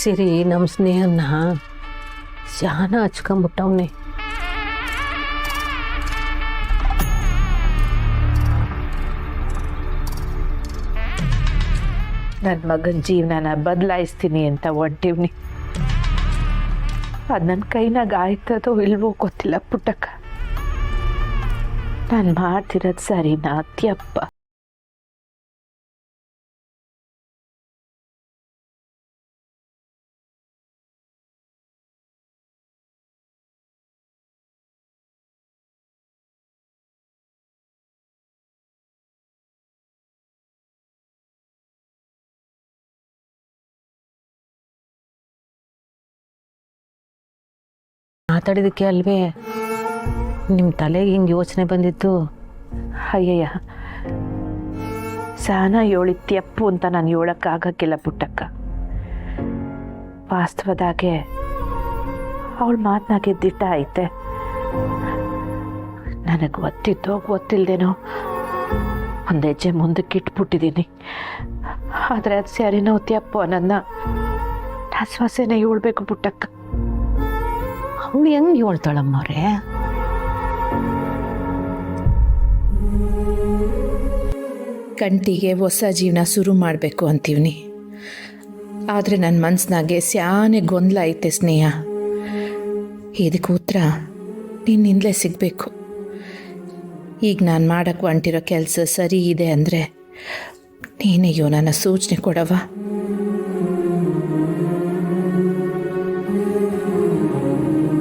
ಸಿರಿ ನಮ್ಮ ಸ್ನೇಹನ ಶಾನ ಹಚ್ಕೊಂಬಿಟ್ಟವ್ನೆ. ನನ್ನ ಮಗನ ಜೀವನನ ಬದಲಾಯಿಸ್ತೀನಿ ಅಂತ ಹೊಂಟಿವ್ನಿ. ಅದು ನನ್ನ ಕೈನಾಗ ಆಯ್ತದೋ ಇಲ್ವೋ ಗೊತ್ತಿಲ್ಲ ಪುಟ್ಟಕ್ಕ. ನಾನು ಮಾಡ್ತಿರೋದು ಸರಿನಾ ಅತ್ಯಪ್ಪ? ಮಾತಾಡಿದಕ್ಕೆ ಅಲ್ವೇ ನಿಮ್ಮ ತಲೆಗೆ ಹಿಂಗೆ ಯೋಚನೆ ಬಂದಿತ್ತು. ಅಯ್ಯಯ್ಯ, ಸಾನ ಹೇಳಿತ್ಯಪ್ಪು ಅಂತ ನಾನು ಹೇಳೋಕ್ಕಾಗಕ್ಕಿಲ್ಲ ಪುಟ್ಟಕ್ಕ. ವಾಸ್ತವದಾಗೆ ಅವಳ ಮಾತನಾಗೆ ದಿಟ್ಟ ಐತೆ. ನನಗೆ ಗೊತ್ತಿತ್ತೋ ಗೊತ್ತಿಲ್ದೇನೋ ಒಂದು ಹೆಜ್ಜೆ ಮುಂದಕ್ಕೆ ಇಟ್ಬಿಟ್ಟಿದ್ದೀನಿ. ಆದರೆ ಅದು ಸರಿನೋ ತ್ಯಪ್ಪು ಅನ್ನೋದನ್ನ ನಾನು ಸೊಸೆನೇ ಹೇಳ್ಬೇಕು ಪುಟ್ಟಕ್ಕ. ಅವಳು ಹೆಂಗೆ ಹೇಳ್ತಾಳಮ್ಮವ್ರೆ? ಕಂಟಿಗೆ ಹೊಸ ಜೀವನ ಶುರು ಮಾಡಬೇಕು ಅಂತೀವ್ನಿ. ಆದರೆ ನನ್ನ ಮನಸ್ಸಿನಾಗೆ ಸ್ಯಾನೆ ಗೊಂದಲ ಐತೆ ಸ್ನೇಹ. ಇದಕ್ಕೆ ಉತ್ತರ ನಿನ್ನಿಂದಲೇ ಸಿಗಬೇಕು. ಈಗ ನಾನು ಮಾಡೋಕ್ಕೆ ಹೊಂಟಿರೋ ಕೆಲಸ ಸರಿ ಇದೆ ಅಂದರೆ ನೀನೇ ನನ್ನ ಸೂಚನೆ ಕೊಡವ.